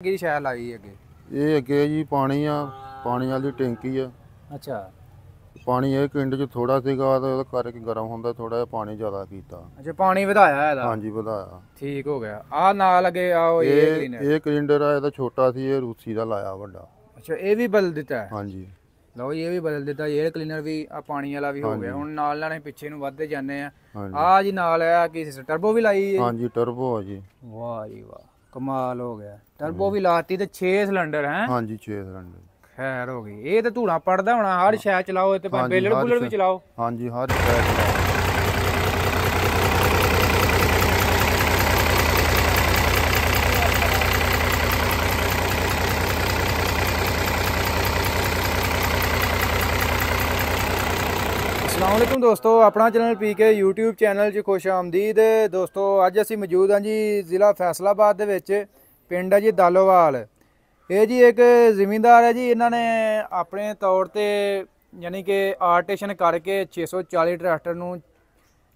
ਕੀ ਸ਼ੈ ਲਾਈ ਅੱਗੇ? ਇਹ ਅੱਗੇ ਜੀ ਪਾਣੀ ਆ, ਪਾਣੀ ਵਾਲੀ ਟੈਂਕੀ ਆ। ਅੱਛਾ ਪਾਣੀ ਇਹ ਪਿੰਡ 'ਚ ਥੋੜਾ ਸੀਗਾ ਤੇ ਉਹਦਾ ਕਰਕੇ ਗਰਮ ਹੁੰਦਾ, ਥੋੜਾ ਜਿਹਾ ਪਾਣੀ ਜ਼ਿਆਦਾ ਕੀਤਾ। ਅੱਛਾ, ਪਾਣੀ ਵਧਾਇਆ ਇਹਦਾ? ਹਾਂਜੀ ਵਧਾਇਆ। ਠੀਕ ਹੋ ਗਿਆ। ਆ ਨਾਲ ਅੱਗੇ ਆਓ ਇਹ ਕਲੀਨਰ। ਇਹ ਕਲਿੰਡਰ ਆ, ਇਹਦਾ ਛੋਟਾ ਸੀ, ਇਹ ਰੂਸੀ ਦਾ ਲਾਇਆ ਵੱਡਾ। ਅੱਛਾ, ਇਹ ਵੀ ਬਦਲ ਦਿੱਤਾ ਹੈ? ਹਾਂਜੀ ਲਓ ਜੀ, ਇਹ ਵੀ ਬਦਲ ਦਿੱਤਾ। 에ਅਰ ਕਲੀਨਰ ਵੀ ਆ, ਪਾਣੀ ਵਾਲਾ ਵੀ ਹੋ ਗਿਆ। ਹੁਣ ਨਾਲ ਨਾਲ ਪਿੱਛੇ ਨੂੰ ਵੱਧਦੇ ਜਾਂਦੇ ਆ। ਆ ਜੀ ਨਾਲ ਆ ਕੀ ਟਰਬੋ ਵੀ ਲਾਈ ਹੈ? ਹਾਂਜੀ ਟਰਬੋ ਆ ਜੀ। ਵਾਹ ਜੀ ਵਾਹ, ਕਮਾਲ ਹੋ ਗਿਆ। ਟਰਬੋ ਵੀ ਲਾਤੀ ਤੇ 6 ਸਿਲੰਡਰ ਹੈ? ਹਾਂਜੀ 6 ਸਿਲੰਡਰ। ਖੈਰ ਹੋ ਗਈ। ਇਹ ਤੇ ਧੂਣਾ ਪੜਦਾ ਹੋਣਾ, ਹਰ ਸ਼ੈ ਚਲਾਓ ਇਹ ਤੇ, ਬੇਲਰ ਬੁਲਰ ਵੀ ਚਲਾਓ? ਹਾਂਜੀ ਹਰ ਸ਼ੈ ਚਲਾਓ। अस्सलामुअलैकुम दोस्तों, अपना चैनल पीके यूट्यूब चैनल 'ਚ खुश आमदीद। दोस्तों ਅੱਜ ਅਸੀਂ ਮੌਜੂਦ ਹਾਂ ਜੀ ਜ਼ਿਲ੍ਹਾ ਫੈਸਲਾਬਾਦ ਦੇ ਵਿੱਚ। ਪਿੰਡ ਹੈ ਜੀ ਦਾਲੋਵਾਲ। ਇਹ ਜੀ ਇੱਕ ਜ਼ਿਮੀਂਦਾਰ ਹੈ ਜੀ, ਇਹਨਾਂ ਨੇ ਆਪਣੇ ਤੌਰ ਤੇ ਯਾਨੀ ਕਿ ਆਰਟੇਸ਼ਨ ਕਰਕੇ 640 ਟਰੈਕਟਰ ਨੂੰ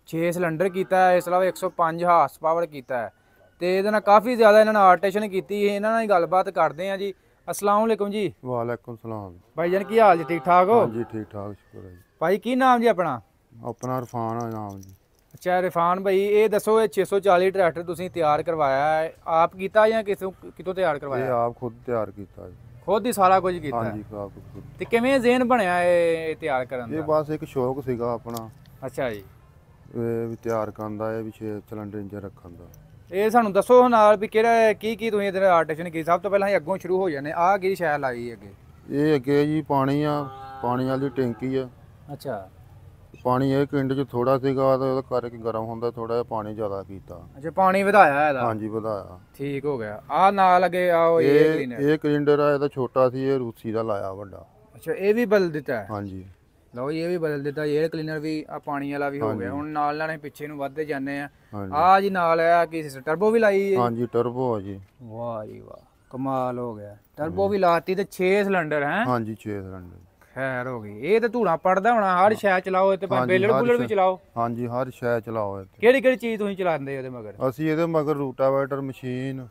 6 ਸਿਲੰਡਰ ਕੀਤਾ ਹੈ। ਇਸ ਤੋਂ ਇਲਾਵਾ 105 ਹਾਰਸ ਪਾਵਰ ਕੀਤਾ ਹੈ ਤੇ ਇਹਦੇ ਨਾਲ ਕਾਫੀ ਜ਼ਿਆਦਾ ਇਹਨਾਂ ਨੇ ਆਰਟੇਸ਼ਨ ਕੀਤੀ ਹੈ। ਇਹਨਾਂ ਨਾਲ ਹੀ ਗੱਲਬਾਤ ਕਰਦੇ ਹਾਂ ਜੀ। अस्सलाम वालेकुम जी। वालेकुम सलाम भाई जान की हाल जी, ठीक ठाक हो? जी ठीक ठाक, शुक्र है जी। भाई की नाम जी अपना? अपना इरफान है नाम जी। अच्छा इरफान भाई, ये दसो ये 640 ट्रैक्टर तुसीं तैयार करवाया है, आप कीता या कितों तैयार करवाया? ये आप खुद तैयार किया जी। खुद ही सारा कुछ कीता? हाँ जी आप खुद। ते किवें ज़हन बनया ये तैयार करन दा? ये बस एक शौक सीगा अपना। अच्छा जी। ਵੀ ਤਿਆਰ ਕਰਨ ਦਾ, ਇਹ ਵੀ 6 ਸਿਲੰਡਰ ਇੰਜ ਰੱਖਣ ਦਾ। ਇਹ ਸਾਨੂੰ ਦੱਸੋ ਨਾਲ ਵੀ ਕਿਹੜਾ ਕੀ ਤੁਸੀਂ ਇਹਦੇ ਆਰਟੇਸ਼ਨ ਕੀਤੀ। ਸਭ ਤੋਂ ਪਹਿਲਾਂ ਅਸੀਂ ਅੱਗੋਂ ਸ਼ੁਰੂ ਹੋ ਜਾਂਦੇ। ਆਹ ਕੀ ਸ਼ੈ ਲਾਈ ਅੱਗੇ? ਇਹ ਅੱਗੇ ਜੀ ਪਾਣੀ ਆ, ਪਾਣੀ ਵਾਲੀ ਟੈਂਕੀ ਆ। ਅੱਛਾ, ਪਾਣੀ ਇਹ ਪਿੰਡ 'ਚ ਥੋੜਾ ਸੀਗਾ ਤੇ ਉਹਦਾ ਕਰਕੇ ਗਰਮ ਹੁੰਦਾ, ਥੋੜਾ ਜਿਹਾ ਪਾਣੀ ਜ਼ਿਆਦਾ ਕੀਤਾ। ਅੱਛਾ ਪਾਣੀ ਵਧਾਇਆ ਇਹਦਾ? ਹਾਂਜੀ ਵਧਾਇਆ। ਠੀਕ ਹੋ ਗਿਆ। ਆਹ ਨਾਲ ਅੱਗੇ ਆਓ ਇਹ ਕਲੀਨਰ। ਇਹ ਕਲਿੰਡਰ ਆ, ਇਹਦਾ ਛੋਟਾ ਸੀ, ਇਹ ਰੂਸੀ ਦਾ ਲਾਇਆ ਵੱਡਾ। ਅੱਛਾ, ਇਹ ਵੀ ਬਦਲ ਦਿੱਤਾ ਹੈ? ਹਾਂਜੀ ਲਓ ਇਹ ਵੀ ਬਦਲ ਦਿੱਤਾ। 에ਅਰ ਕਲੀਨਰ ਵੀ ਆ, ਪਾਣੀ ਵਾਲਾ ਵੀ ਹੋ ਗਿਆ। ਹੁਣ ਨਾਲ ਨਾਲ ਪਿੱਛੇ ਨੂੰ ਵੱਧਦੇ ਜਾਂਦੇ ਆ। ਆ ਜੀ ਨਾਲ ਆ ਕੀ ਟਰਬੋ ਵੀ ਲਾਈ ਹੈ? ਹਾਂਜੀ ਟਰਬੋ ਆ ਜੀ। ਵਾਹ ਜੀ ਵਾਹ, ਕਮਾਲ ਹੋ ਗਿਆ। ਟਰਬੋ ਵੀ ਲਾਤੀ ਤੇ 6 ਸਿਲੰਡਰ ਹੈ? ਹਾਂਜੀ 6 ਸਿਲੰਡਰ। ਖੈਰ ਹੋ ਗਈ। ਇਹ ਤੇ ਧੂਣਾ ਪੜਦਾ ਹੋਣਾ, ਹਰ ਸ਼ੈ ਚਲਾਓ ਤੇ, ਬੇਲਰ ਬੁਲਰ ਵੀ ਚਲਾਓ? ਹਾਂਜੀ ਹਰ ਸ਼ੈ ਚਲਾਓ। ਕਿਹੜੀ ਕਿਹੜੀ ਚੀਜ਼ ਤੁਸੀਂ ਚਲਾਉਂਦੇ ਇਹਦੇ ਮਗਰ? ਅਸੀਂ ਇਹਦੇ ਮਗਰ ਰੂਟਾਵੇਟਰ ਮਸ਼ੀਨ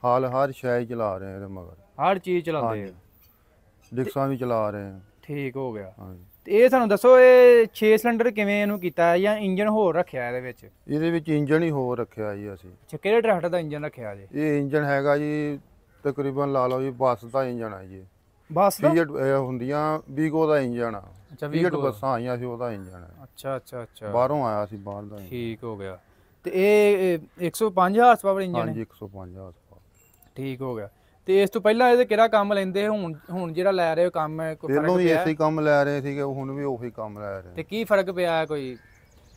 ਹਰ ਸ਼ੈ ਹੀ ਚਲਾ ਰਹੇ ਹਾਂ ਇਹਦੇ ਮਗਰ। ਹਰ ਚੀਜ਼ ਚਲਾਉਂਦੇ ਆ? ਡਿਕਸਾਂ ਵੀ ਚਲਾ ਰਹੇ ਹਾਂ। ਠੀਕ ਹੋ ਗਿਆ। ਹਾਂਜੀ ਤੇ ਇਹ ਸਾਨੂੰ ਦੱਸੋ, ਇਹ 6 ਸਿਲੰਡਰ ਕਿਵੇਂ ਇਹਨੂੰ ਕੀਤਾ ਹੈ ਜਾਂ ਇੰਜਨ ਹੋਰ ਰੱਖਿਆ ਇਹਦੇ ਵਿੱਚ? ਇਹਦੇ ਵਿੱਚ ਇੰਜਨ ਹੀ ਹੋਰ ਰੱਖਿਆ ਜੀ ਅਸੀਂ। ਅੱਛਾ, ਕਿਹੜੇ ਟਰੈਕਟਰ ਦਾ ਇੰਜਨ ਰੱਖਿਆ ਜੀ? ਇਹ ਇੰਜਨ ਹੈਗਾ ਜੀ ਤਕਰੀਬਨ ਲਾ ਲਓ ਜੀ ਬੱਸ ਦਾ ਇੰਜਨ ਹੈ ਜੀ। ਬੱਸ ਦਾ? ਫੀਟ ਹੁੰਦੀਆਂ ਵੀਗੋ ਦਾ ਇੰਜਨ ਆ। ਅੱਛਾ ਫੀਟ ਬੱਸਾਂ ਆਈਆਂ ਸੀ, ਉਹਦਾ ਇੰਜਨ ਹੈ। ਅੱਛਾ ਅੱਛਾ ਅੱਛਾ, ਬਾਹਰੋਂ ਆਇਆ ਸੀ, ਬਾਹਰ ਦਾ। ਠੀਕ ਹੋ ਗਿਆ। ਤੇ ਇਹ 105 ਹਾਰਸ ਪਾਵਰ ਇੰਜਨ ਹੈ? ਹਾਂਜੀ 105 ਹਾਰਸ ਪਾਵਰ। ਠੀਕ ਹੋ ਗਿਆ। ਤੇ ਇਸ ਤੋਂ ਪਹਿਲਾਂ ਇਹਦੇ ਕਿਹੜਾ ਕੰਮ ਲੈਂਦੇ? ਹੁਣ ਜਿਹੜਾ ਲੈ ਰਹੇ ਹੋ ਕੰਮ, ਕੋਈ ਪਹਿਲਾਂ ਫਰਕ ਵੀ ਪਿਆ? ਐਸੇ ਕੰਮ ਲੈ ਰਹੇ ਸੀਗੇ, ਹੁਣ ਵੀ ਉਹੀ ਕੰਮ ਲੈ ਰਹੇ। ਤੇ ਕੀ ਫਰਕ ਪਿਆ? ਕੋਈ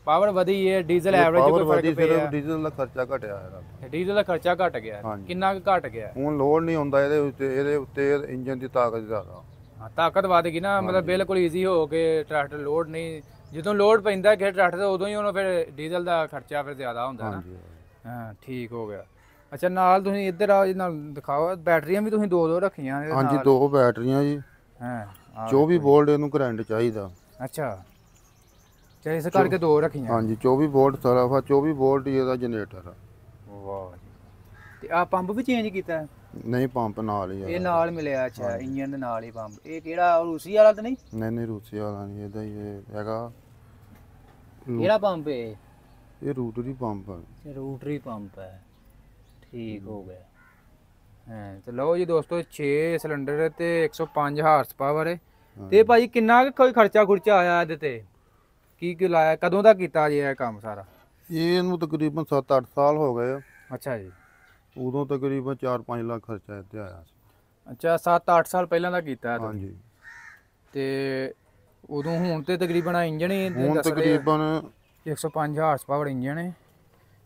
ਪਾਵਰ ਵਧੀ ਹੈ? ਡੀਜ਼ਲ ਐਵਰੇਜ ਕੋਈ ਫਰਕ ਪਿਆ? ਸਿਰਫ ਡੀਜ਼ਲ ਦਾ ਖਰਚਾ ਘਟਿਆ ਹੈ। ਡੀਜ਼ਲ ਦਾ ਖਰਚਾ ਘਟ ਗਿਆ? ਕਿੰਨਾ ਕੁ ਘਟ ਗਿਆ? ਹੁਣ ਲੋਡ ਨਹੀਂ ਹੁੰਦਾ ਇਹਦੇ ਉੱਤੇ ਇੰਜਨ ਦੀ ਤਾਕਤ ਜ਼ਿਆਦਾ। ਹਾਂ, ਤਾਕਤ ਵਧ ਗਈ ਨਾ, ਮਤਲਬ ਬਿਲਕੁਲ ਈਜ਼ੀ ਹੋ ਕੇ ਟਰੈਕਟਰ ਲੋਡ ਨਹੀਂ, ਜਦੋਂ ਲੋਡ ਪੈਂਦਾ ਕਿ ਟਰੈਕਟਰ ਦਾ ਉਦੋਂ ਹੀ ਉਹਨੂੰ ਫਿਰ ਡੀਜ਼ਲ ਦਾ ਖਰਚਾ ਫਿਰ ਜ਼ਿਆਦਾ ਹੁੰਦਾ ਨਾ। ਹਾਂ ਠੀਕ ਹੋ ਗਿਆ। ਅੱਛਾ, ਨਾਲ ਤੁਸੀਂ ਇੱਧਰ ਆਓ ਜੀ, ਨਾਲ ਦਿਖਾਓ। ਬੈਟਰੀਆਂ ਵੀ ਤੁਸੀਂ ਦੋ ਰੱਖੀਆਂ? ਹਾਂਜੀ 2 ਬੈਟਰੀਆਂ ਜੀ। ਹਾਂ 24 ਵੋਲਟ ਇਹਨੂੰ ਕਰੰਟ ਚਾਹੀਦਾ। ਅੱਛਾ, ਚਾਹੇ ਇਸ ਕਰਕੇ 2 ਰੱਖੀਆਂ? ਹਾਂਜੀ 24 ਵੋਲਟ ਸਾਰਾ 24 ਵੋਲਟ ਹੀ ਇਹਦਾ ਜਨਰੇਟਰ ਆ। ਵਾਹ ਜੀ। ਤੇ ਆ ਪੰਪ ਵੀ ਚੇਂਜ ਕੀਤਾ? ਨਹੀਂ ਪੰਪ ਨਾਲ ਹੀ ਆ। ਇਹ ਨਾਲ ਮਿਲਿਆ? ਅੱਛਾ, ਇੰਜਨ ਦੇ ਨਾਲ ਹੀ ਪੰਪ। ਇਹ ਕਿਹੜਾ ਰੂਸੀ ਵਾਲਾ ਤਾਂ ਨਹੀਂ? ਨਹੀਂ ਰੂਸੀ ਵਾਲਾ ਨਹੀਂ, ਇਹਦਾ ਹੀ ਇਹ ਹੈਗਾ। ਕਿਹੜਾ ਪੰਪ ਹੈ ਇਹ? ਰੂਟਰੀ ਪੰਪ ਆ। ਰੂਟਰੀ ਪੰਪ ਹੈ। ਠੀਕ ਹੋ ਗਿਆ। ਹਾਂ ਤੇ ਲਓ ਜੀ ਦੋਸਤੋ, 6 ਸਿਲੰਡਰ ਤੇ 105 ਹਾਰਸ ਪਾਵਰ ਹੈ। ਤੇ ਭਾਈ ਕਿੰਨਾ ਕੋਈ ਖਰਚਾ ਖੁਰਚਾ ਆਇਆ ਇਹਦੇ ਤੇ? ਕੀ ਲਾਇਆ? ਕਦੋਂ ਦਾ ਕੀਤਾ ਜੀ ਇਹ ਕੰਮ ਸਾਰਾ? ਇਹਨੂੰ ਤਕਰੀਬਨ 7-8 ਸਾਲ ਹੋ ਗਏ ਆ। ਅੱਛਾ ਜੀ। ਉਦੋਂ ਤਕਰੀਬਨ 4-5 ਲੱਖ ਖਰਚਾ ਇੱਥੇ ਆਇਆ ਸੀ। ਅੱਛਾ, 7-8 ਸਾਲ ਪਹਿਲਾਂ ਦਾ ਕੀਤਾ? ਹਾਂਜੀ। ਤੇ ਉਦੋਂ ਹੁਣ ਤੇ ਤਕਰੀਬਨ ਇੰਜਨ ਹੀ ਹੁਣ ਤਕਰੀਬਨ 105 ਹਾਰਸ ਪਾਵਰ ਇੰਜਨ ਹੈ।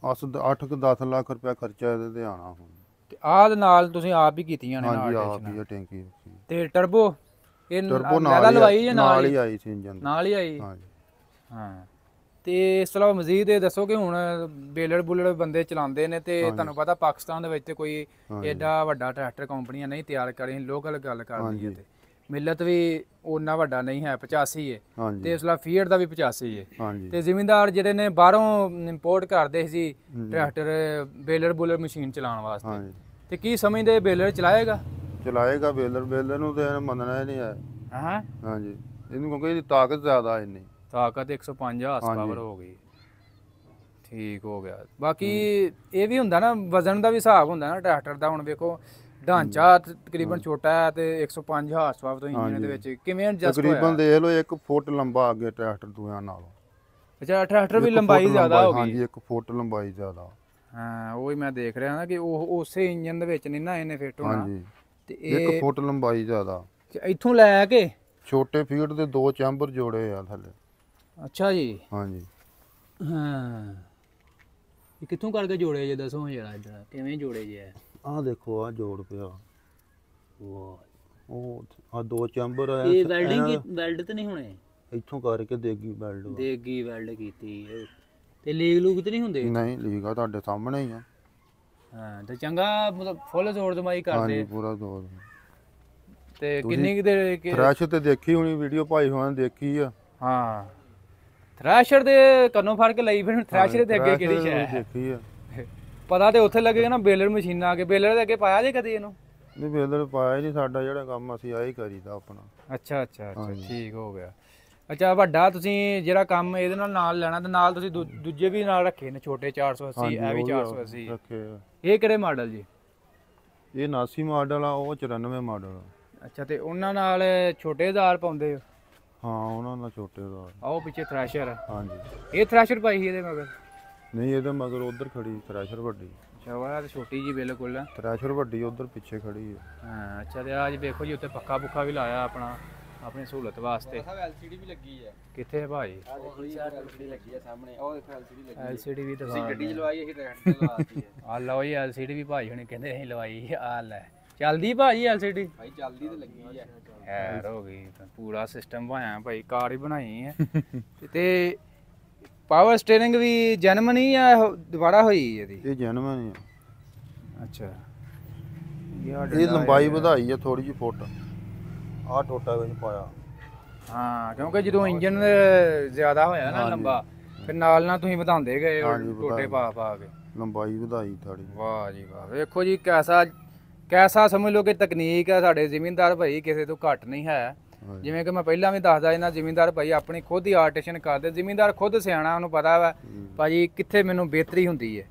8-10 ਲੱਖ ਰੁਪਇਆ ਖਰਚਾ ਇਹਦੇ ਤੇ ਆਣਾ ਹੁਣ। ਤੇ ਆਹ ਨਾਲ ਤੁਸੀਂ ਆਪ ਹੀ ਕੀਤੀਆਂ ਨੇ? ਹਾਂਜੀ ਆਪ ਹੀ ਟੈਂਕੀ। ਤੇ ਟਰਬੋ ਇਹ ਟਰਬੋ ਨਾਲ ਲਵਾਈ ਜਾਂ ਨਾਲ ਹੀ ਆਈ ਸੀ ਇੰਜਨ? ਨਾਲ ਹੀ ਆਈ। ਹਾਂਜੀ ਹਾਂ। ਤੇ ਇਸ ਤੋਂ ਇਲਾਵਾ ਮਜ਼ੀਦ ਇਹ ਦੱਸੋ ਕਿ ਹੁਣ ਬੇਲਰ ਬੁਲਰ ਬੰਦੇ ਚਲਾਉਂਦੇ ਨੇ ਤੇ ਤੁਹਾਨੂੰ ਪਤਾ ਪਾਕਿਸਤਾਨ ਦੇ ਵਿੱਚ ਤੇ ਕੋਈ ਐਡਾ ਵੱਡਾ ਟਰੈਕਟਰ ਕੰਪਨੀਆਂ ਨਹੀਂ ਤਿਆਰ ਕਰ ਰਹੀਆਂ। ਲੋਕਲ ਗੱਲ ਕਰਦੀ ਹੈ ਤੇ ਮਿਲਤ ਵੀ ਉਹਨਾਂ ਵੱਡਾ ਨਹੀਂ ਹੈ, 85 ਹੈ। ਤੇ ਇਸ ਲਈ ਫੀਅਟ ਦਾ ਵੀ 85 ਹੈ। ਤੇ ਜ਼ਿਮੀਂਦਾਰ ਜਿਹੜੇ ਨੇ ਬਾਹਰੋਂ ਇੰਪੋਰਟ ਕਰਦੇ ਸੀ ਟਰੈਕਟਰ ਬੇਲਰ ਬੁਲਰ ਮਸ਼ੀਨ ਚਲਾਉਣ ਵਾਸਤੇ, ਤੇ ਕੀ ਸਮਝਦੇ ਬੇਲਰ ਚਲਾਏਗਾ? ਚਲਾਏਗਾ ਬੇਲਰ ਨੂੰ ਤੇ ਇਹਨੇ ਮੰਨਣਾ ਹੀ ਨਹੀਂ ਹੈ। ਹਾਂ ਹਾਂਜੀ, ਇਹਨੂੰ ਕਿਉਂਕਿ ਇਹਦੀ ਤਾਕਤ ਜ਼ਿਆਦਾ ਇੰਨੀ। ਤਾਕਤ 105 ਹਾਰਸ ਹਾਂਜੀ। ਪਾਵਰ ਹੋ ਗਈ। ਠੀਕ ਹੋ ਗਿਆ। ਬਾਕੀ ਇਹ ਵੀ ਹੁੰਦਾ ਨਾ, ਵਜ਼ਨ ਦਾ ਵੀ ਹਿਸਾਬ ਹੁੰਦਾ ਨਾ ਟਰੈਕਟਰ ਦਾ। ਹੁਣ ਵੇਖੋ ਢਾਂਚਾ ਤਕਰੀਬਨ ਛੋਟਾ ਹੈ ਤੇ 105 ਹਾਰਸ ਪਾਵਰ ਤੋਂ ਇੰਜਨ ਦੇ ਵਿੱਚ ਕਿਵੇਂ ਐਡਜਸਟ ਹੋਇਆ? ਤਕਰੀਬਨ ਦੇਖ ਲਓ 1 ਫੁੱਟ ਲੰਬਾ ਅੱਗੇ ਟਰੈਕਟਰ ਦੂਆਂ ਨਾਲੋਂ। ਅੱਛਾ, ਟਰੈਕਟਰ ਵੀ 1 ਲੰਬਾਈ ਫੁੱਟ ਜ਼ਿਆਦਾ ਹੋ ਗਈ। ਹਾਂਜੀ, 1 ਫੁੱਟ ਲੰਬਾਈ ਜ਼ਿਆਦਾ। ਹਾਂ, ਉਹੀ ਮੈਂ ਦੇਖ ਰਿਹਾ ਨਾ ਕਿ ਉਹ ਉਸੇ ਇੰਜਨ ਦੇ ਵਿੱਚ ਨਹੀਂ ਨਾ ਇਹਨੇ ਫਿੱਟ ਹੋਣਾ। ਹਾਂਜੀ, ਤੇ 1 ਇਹ ਫੁੱਟ ਲੰਬਾਈ ਜ਼ਿਆਦਾ। ਇੱਥੋਂ ਲੈ ਕੇ ਛੋਟੇ ਫੀਡ ਦੇ 2 ਚੈਂਬਰ ਜੋੜੇ ਆ ਥੱਲੇ। ਅੱਛਾ ਜੀ। ਹਾਂਜੀ। ਹਾਂ, ਇਹ ਕਿੱਥੋਂ ਕਰਕੇ ਜੋੜੇ ਜੇ ਦੱਸੋ ਜਰਾ, ਇਧਰ ਕਿਵੇਂ ਜੋੜੇ ਜੇ? ਆਹ ਦੇਖੋ, ਆਹ ਜੋੜ ਪਿਆ। ਵਾਹ, ਉਹ ਆ 2 ਚੈਂਬਰ ਆ। ਇਹ ਵੈਲਡ ਤੇ ਨਹੀਂ ਹੋਣੇ? ਇੱਥੋਂ ਕਰਕੇ ਦੇਗੀ ਵੈਲਡ। ਦੇਗੀ ਵੈਲਡ ਕੀਤੀ ਹੈ। ਤੇ ਲੀਕ ਲੂਕ ਤੇ ਨਹੀਂ ਹੁੰਦੇ? ਨਹੀਂ, ਲੀਕ ਆ ਤੁਹਾਡੇ ਸਾਹਮਣੇ ਹੀ ਆ। ਹਾਂ, ਤੇ ਚੰਗਾ ਮਤਲਬ ਫੁੱਲ ਜ਼ੋਰ ਜਮਾਈ ਕਰਦੇ? ਹਾਂਜੀ, ਪੂਰਾ ਜ਼ੋਰ। ਤੇ ਕਿੰਨੀ ਕੁ ਦੇਰ ਥ੍ਰੈਸ਼ ਤੇ ਦੇਖੀ ਹੋਣੀ ਵੀਡੀਓ, ਭਾਈ ਹੋਣਾ ਦੇਖੀ ਆ। ਹਾਂ, ਥ੍ਰੈਸ਼ਰ ਦੇ ਕੰਨੋਂ ਫੜ ਕੇ ਲਈ ਫਿਰ ਥ੍ਰੈਸ਼ਰ ਦੇ ਅੱਗੇ ਕਿਹੜੀ ਸ਼ੈ ਦੇਖੀ ਆ। ਪਤਾ ਤੇ ਉੱਥੇ ਲੱਗੇਗਾ ਨਾ ਬੇਲਰ ਮਸ਼ੀਨਾਂ ਆ ਕੇ। ਬੇਲਰ ਦੇ ਅੱਗੇ ਪਾਇਆ ਜੇ ਕਦੀ ਇਹਨੂੰ? ਨਹੀਂ, ਬੇਲਰ ਪਾਇਆ ਹੀ ਨਹੀਂ। ਸਾਡਾ ਜਿਹੜਾ ਕੰਮ ਅਸੀਂ ਆਹੀ ਕਰੀਦਾ ਆਪਣਾ। ਅੱਛਾ ਅੱਛਾ ਅੱਛਾ, ਠੀਕ ਹੋ ਗਿਆ। ਅੱਛਾ, ਵੱਡਾ ਤੁਸੀਂ ਜਿਹੜਾ ਕੰਮ ਇਹਦੇ ਨਾਲ ਲੈਣਾ ਤੇ ਨਾਲ ਤੁਸੀਂ ਦੂਜੇ ਵੀ ਨਾਲ ਰੱਖੇ ਨੇ ਛੋਟੇ 480, ਇਹ ਵੀ 480 ਰੱਖੇ ਆ। ਇਹ ਕਿਹੜੇ ਮਾਡਲ ਜੀ? ਇਹ 89 ਮਾਡਲ ਆ, ਉਹ 94 ਮਾਡਲ ਆ। ਅੱਛਾ, ਤੇ ਉਹਨਾਂ ਨਾਲ ਛੋਟੇ ਜ਼ਾਰ ਪਾਉਂਦੇ ਹੋ? ਹਾਂ, ਉਹਨਾਂ ਨਾਲ ਛੋਟੇ ਦਾ। ਆਓ ਪਿੱਛੇ ਥ੍ਰੈਸ਼ਰ। ਹਾਂਜੀ। ਇਹ ਥ੍ਰੈਸ਼ਰ ਪਾਈ ਸੀ ਇਹਦੇ ਮਗਰ? ਨਹੀਂ, ਇਹਦੇ ਮਗਰ ਉਧਰ ਖੜੀ ਥ੍ਰੈਸ਼ਰ ਵੱਡੀ। ਅੱਛਾ, ਉਹ ਤੇ ਛੋਟੀ ਜੀ ਬਿਲਕੁਲ। ਥ੍ਰੈਸ਼ਰ ਵੱਡੀ ਉਧਰ ਪਿੱਛੇ ਖੜੀ ਹੈ। ਹਾਂ, ਅੱਛਾ। ਤੇ ਅੱਜ ਵੇਖੋ ਜੀ ਉੱਤੇ ਪੱਖਾ ਪੁੱਖਾ ਵੀ ਲਾਇਆ ਆਪਣੀ ਸਹੂਲਤ ਵਾਸਤੇ। ਐਲਸੀਡੀ ਵੀ ਲੱਗੀ ਹੈ। ਕਿੱਥੇ ਹੈ ਭਾਈ? ਐਲਸੀਡੀ ਲੱਗੀ ਹੈ ਸਾਹਮਣੇ, ਉਹ ਦੇਖੋ ਐਲਸੀਡੀ ਲੱਗੀ ਹੈ। ਐਲਸੀਡੀ ਵੀ ਤੁਸੀਂ ਗੱਡੀ ਚਲਵਾਈ, ਅਸੀਂ ਟਰੈਕਟਰ ਤੇ ਲਵਾਤੀ ਹੈ। ਆ ਲਓ ਜੀ, ਐਲਸੀਡੀ ਵੀ ਭਾਈ ਹੁਣੇ ਕਹਿੰਦੇ ਅਸੀਂ ਲਵਾਈ। ਆ ਲੈ, ਚੱਲਦੀ ਭਾਜੀ ਐਲਸੀਡੀ? ਭਾਈ ਚੱਲਦੀ ਤੇ ਲੱਗੀ ਹੈ। ਖੈਰ ਹੋ ਗਈ, ਪੂਰਾ ਸਿਸਟਮ ਬਣਾਇਆ ਭਾਈ, ਕਾਰ ਹੀ ਬਣਾਈ ਹੈ। ਤੇ ਪਾਵਰ ਸਟੀਅਰਿੰਗ ਵੀ ਜਨਮ ਨਹੀਂ ਆ ਦੁਬਾਰਾ ਹੋਈ ਇਹਦੀ? ਇਹ ਜਨਮਨ ਹੀ ਆ। ਅੱਛਾ, ਇਹ ਲੰਬਾਈ ਵਧਾਈ ਆ ਥੋੜੀ ਜਿਹੀ ਫੁੱਟ। ਆਹ ਟੋਟਾ ਵਿੱਚ ਪਾਇਆ। ਹਾਂ, ਕਿਉਂਕਿ ਜਦੋਂ ਇੰਜਨ ਜ਼ਿਆਦਾ ਹੋਇਆ ਨਾ ਲੰਬਾ, ਫਿਰ ਨਾਲ ਤੁਸੀਂ ਵਧਾਉਂਦੇ ਗਏ ਟੋਟੇ ਪਾ ਕੇ ਲੰਬਾਈ ਵਧਾਈ ਥੋੜੀ। ਵਾਹ ਜੀ ਵਾਹ, ਵੇਖੋ ਜੀ ਕੈਸਾ ਸਮਝ ਲਓ ਕਿ ਤਕਨੀਕ ਹੈ। ਸਾਡੇ ਜ਼ਿਮੀਂਦਾਰ ਭਾਈ ਕਿਸੇ ਤੋਂ ਘੱਟ ਨਹੀਂ ਹੈ। ਜਿਵੇਂ ਕਿ ਮੈਂ ਪਹਿਲਾਂ ਵੀ ਦੱਸਦਾ, ਇਹਨਾਂ ਜ਼ਿਮੀਂਦਾਰ ਭਾਈ ਆਪਣੀ ਖੁਦ ਹੀ ਆਰਟੀਸ਼ਨ ਕਰਦੇ। ਜ਼ਿਮੀਂਦਾਰ ਖੁਦ ਸਿਆਣਾ, ਉਹਨੂੰ ਪਤਾ ਵਾ ਭਾਜੀ ਕਿੱਥੇ ਮੈਨੂੰ ਬਿਹਤਰੀ ਹੁੰਦੀ ਹੈ।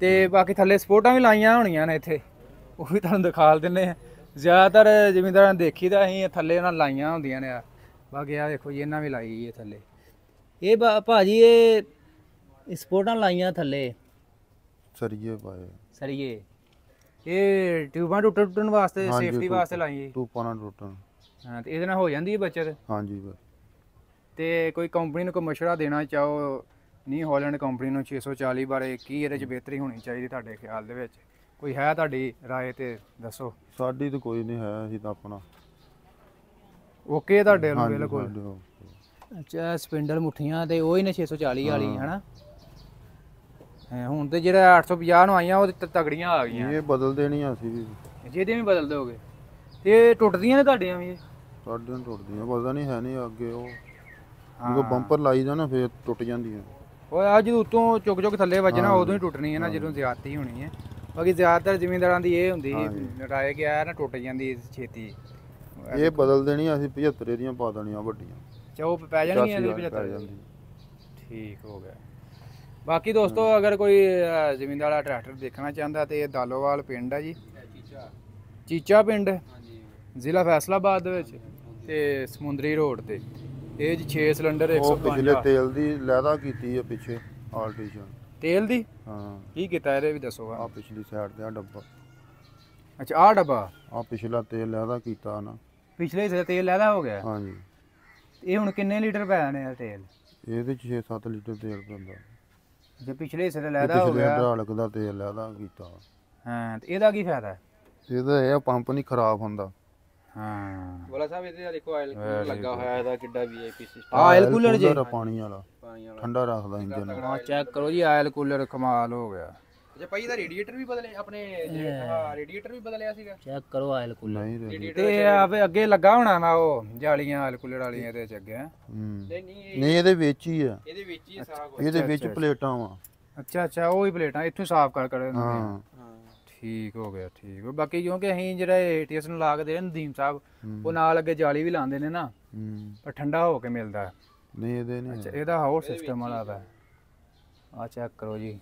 ਤੇ ਬਾਕੀ ਥੱਲੇ ਸਪੋਰਟਾਂ ਵੀ ਲਾਈਆਂ ਹੋਣੀਆਂ ਨੇ ਇੱਥੇ, ਉਹ ਵੀ ਤੁਹਾਨੂੰ ਦਿਖਾ ਦਿੰਦੇ ਆ। ਜ਼ਿਆਦਾਤਰ ਜ਼ਿਮੀਂਦਾਰਾਂ ਨੇ ਦੇਖੀ ਤਾਂ ਅਸੀਂ ਥੱਲੇ ਉਹਨਾਂ ਲਾਈਆਂ ਹੁੰਦੀਆਂ ਨੇ। ਬਾਕੀ ਆ ਦੇਖੋ ਜੀ, ਇਹਨਾਂ ਵੀ ਲਾਈ ਹੈ ਥੱਲੇ। ਇਹ ਭਾਜੀ ਇਹ ਸਪੋਰਟਾਂ ਲਾਈਆਂ ਥੱਲੇ ਸਰੀਏ ਪਾਏ। ਸਰੀਏ ਇਹ ਟਿਊਬਾਂ ਟੁੱਟਣ ਵਾਸਤੇ, ਸੇਫਟੀ ਵਾਸਤੇ ਲਾਈ? ਟੂਪਾਂ ਨਾਲ ਟੁੱਟਣ। ਹਾਂ, ਤੇ ਇਹਦੇ ਨਾਲ ਹੋ ਜਾਂਦੀ ਹੈ ਬੱਚਤ? ਹਾਂਜੀ। ਤੇ ਕੋਈ ਕੰਪਨੀ ਨੂੰ ਕੋਈ ਮਸ਼ਵਰਾ ਦੇਣਾ ਚਾਹੋ ਨਿਊ ਹਾਲੈਂਡ ਕੰਪਨੀ ਨੂੰ 640 ਬਾਰੇ, ਕੀ ਇਹਦੇ 'ਚ ਬਿਹਤਰੀ ਹੋਣੀ ਚਾਹੀਦੀ ਤੁਹਾਡੇ ਖਿਆਲ ਦੇ ਵਿੱਚ? ਕੋਈ ਹੈ ਤੁਹਾਡੀ ਰਾਏ ਤੇ ਦੱਸੋ। ਸਾਡੀ ਤਾਂ ਕੋਈ ਨਹੀਂ ਹੈ, ਅਸੀਂ ਤਾਂ ਆਪਣਾ ਓਕੇ ਤੁਹਾਡੇ ਨੂੰ ਬਿਲਕੁਲ। ਅੱਛਾ, ਸਪਿੰਡਲ ਮੁੱਠੀਆਂ ਤੇ ਉਹ ਹੀ ਨੇ 640 ਵਾਲੀ ਹਨਾ। ਹੁਣ ਤੇ ਜਿਹੜਾ 850 ਨੂੰ ਆਈਆਂ ਉਹ ਤਗੜੀਆਂ ਆ ਗਈਆਂ। ਇਹ ਬਦਲ ਦੇਣੀਆਂ ਅਸੀਂ ਵੀ। ਜਿਹਦੇ ਵੀ ਬਦਲ ਦੋਗੇ ਤੇ ਟੁੱਟਦੀਆਂ ਨੇ ਤੁਹਾਡੀਆਂ ਵੀ? ਸਾਡੀਆਂ ਟੁੱਟਦੀਆਂ, ਪਤਾ ਨਹੀਂ ਹੈ ਨਹੀਂ ਅੱਗੇ। ਉਹ ਜਦੋਂ ਬੰਪਰ ਲਾਈ ਦਾ ਨਾ ਫਿਰ ਟੁੱਟ ਜਾਂਦੀਆਂ। ਉਹ ਆ ਜਦੋਂ ਉੱਤੋਂ ਚੁੱਕ ਥੱਲੇ ਵੱਜਣਾ ਉਦੋਂ ਹੀ ਟੁੱਟਣੀ ਹੈ ਨਾ, ਜਦੋਂ ਜ਼ਿਆਦਤੀ ਹੋਣੀ ਹੈ। ਬਾਕੀ ਜ਼ਿਆਦਾਤਰ ਜ਼ਿਮੀਂਦਾਰਾਂ ਦੀ ਇਹ ਹੁੰਦੀ ਰਾਏ ਕਿ ਆ ਨਾ ਟੁੱਟ ਜਾਂਦੀ ਛੇਤੀ। ਇਹ ਬਦਲ ਦੇਣੀ, ਅਸੀਂ 75 ਦੀਆਂ ਪਾ ਦੇਣੀਆਂ ਵੱਡੀਆਂ। ਅੱਛਾ, ਉਹ ਪੈ ਜਾਣਗੀਆਂ 75? ਠੀਕ ਹੋ ਗਿਆ। ਬਾਕੀ ਦੋਸਤੋ, ਅਗਰ ਕੋਈ ਜ਼ਿਮੀਂਦਾਰ ਵਾਲਾ ਟਰੈਕਟਰ ਦੇਖਣਾ ਚਾਹੁੰਦਾ ਤੇ ਇਹ ਦਾਲੋਵਾਲ ਪਿੰਡ ਹੈ ਜੀ, ਚੀਚਾ ਪਿੰਡ, ਜ਼ਿਲ੍ਹਾ ਫੈਸਲਾਬਾਦ ਦੇ ਵਿੱਚ, ਤੇ ਸਮੁੰਦਰੀ ਰੋਡ ਤੇ। ਇਹ ਜੀ 6 ਸਿਲੰਡਰ 105। ਪਿਛਲੇ ਤੇਲ ਦੀ ਲੈਦਾ ਕੀਤੀ ਹੈ ਪਿੱਛੇ ਆਲਟੀਸ਼ਨ। ਤੇਲ ਦੀ? ਹਾਂ। ਕੀ ਕੀਤਾ ਇਹਦੇ ਵੀ ਦੱਸੋ। ਆ ਪਿਛਲੀ ਸਾਈਡ ਤੇ ਆ ਡੱਬਾ। ਅੱਛਾ, ਆਹ ਡੱਬਾ? ਆ ਪਿਛਲਾ ਤੇਲ ਲੈਦਾ ਕੀਤਾ ਨਾ। ਪਿਛਲੇ ਹਿੱਸੇ ਤੇਲ ਲੈਦਾ ਹੋ ਗਿਆ? ਹਾਂਜੀ। ਇਹ ਹੁਣ ਕਿੰਨੇ ਲੀਟਰ ਪੈ ਜਾਣੇ ਆ ਤੇਲ? ਇਹਦੇ 'ਚ 6-7 ਲੀਟਰ ਤੇਲ ਪੈਂਦਾ। ਜੇ ਪਿਛਲੇ ਹਿੱਸੇ ਤੇ ਲੈਦਾ ਹੋ ਗਿਆ, ਹਾਲਕ ਦਾ ਤੇਲ ਲੈਦਾ ਕੀਤਾ। ਹਾਂ, ਤੇ ਇਹਦਾ ਕੀ ਫਾਇਦਾ? ਇਹਦਾ ਇਹ ਪੰਪ ਨਹੀਂ ਖਰਾਬ ਹੁੰਦਾ। ਹਾਂ, ਬੋਲਾ ਸਾਹਿਬ ਇਹਦੇ ਦੇਖੋ ਆਇਲ ਕੂਲਰ ਲੱਗਾ ਹੋਇਆ, ਇਹਦਾ ਕਿੱਡਾ ਵੀਆਈਪੀ ਸਿਸਟਮ। ਆਇਲ ਕੂਲਰ ਜੀ? ਪਾਣੀ ਵਾਲਾ ਠੰਡਾ ਰੱਖਦਾ ਇੰਜਨ। ਹਾਂ, ਚੈੱਕ ਕਰੋ ਜੀ, ਆਇਲ ਕੂਲਰ ਕਮਾਲ ਹੋ ਗਿਆ। ਅੱਛਾ ਭਾਈ, ਇਹਦਾ ਰੇਡੀਏਟਰ ਵੀ ਬਦਲੇ ਆਪਣੇ? ਰੇਡੀਏਟਰ ਵੀ ਬਦਲਿਆ ਸੀਗਾ? ਚੈੱਕ ਕਰੋ ਆਇਲ ਕੂਲਰ। ਨਹੀਂ ਤੇ ਆਪੇ ਅੱਗੇ ਲੱਗਾ ਹੋਣਾ ਨਾ ਉਹ ਜਾਲੀਆਂ ਆਇਲ ਕੂਲਰ ਵਾਲੀਆਂ ਇਹਦੇ ਚ ਅੱਗੇ? ਨਹੀਂ, ਇਹਦੇ ਵਿੱਚ ਹੀ ਆ। ਇਹਦੇ ਵਿੱਚ ਹੀ ਸਾਰਾ ਕੁਝ। ਇਹਦੇ ਵਿੱਚ ਪਲੇਟਾਂ ਵਾ। ਅੱਛਾ ਅੱਛਾ, ਉਹ ਹੀ ਪਲੇਟਾਂ ਇੱਥੋਂ ਸਾਫ਼ ਕਰ ਹਾਂ। ਠੀਕ ਹੋ ਗਿਆ ਠੀਕ ਹੋ। ਬਾਕੀ ਕਿਉਂਕਿ ਅਸੀਂ ਜਿਹੜਾ ਏਟੀਐਸ ਨੂੰ ਲਾ ਕੇ ਦੇ ਰਹੇ ਨਦੀਮ ਸਾਹਿਬ, ਉਹ ਨਾਲ ਅੱਗੇ ਜਾਲੀ ਵੀ ਲਾਉਂਦੇ ਨੇ ਨਾ, ਪਰ ਠੰਡਾ ਹੋ ਕੇ ਮਿਲਦਾ। ਨਹੀਂ ਇਹਦੇ ਨਹੀਂ ਅੱਛਾ ਇਹਦਾ ਹੋਰ ਸਿਸਟਮ ਵਾਲਾ ਵਾ। ਆ ਚੈੱਕ ਕਰੋ ਜੀ,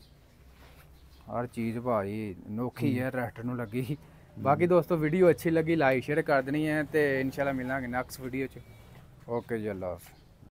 ਹਰ ਚੀਜ਼ ਭਾਈ ਨੋਖੀ ਹੈ, ਰੈਸਟ ਨੂੰ ਲੱਗੀ। ਬਾਕੀ ਦੋਸਤੋ ਵੀਡੀਓ ਅੱਛੀ ਲੱਗੀ ਲਾਈਕ ਸ਼ੇਅਰ ਕਰ ਦੇਣੀ ਹੈ, ਤੇ ਇਨਸ਼ਾਅੱਲਾ ਮਿਲਾਂਗੇ ਨੈਕਸਟ ਵੀਡੀਓ 'ਚ। ਓਕੇ ਜੀ, ਅੱਲਾ ਹਾਫਿਜ਼।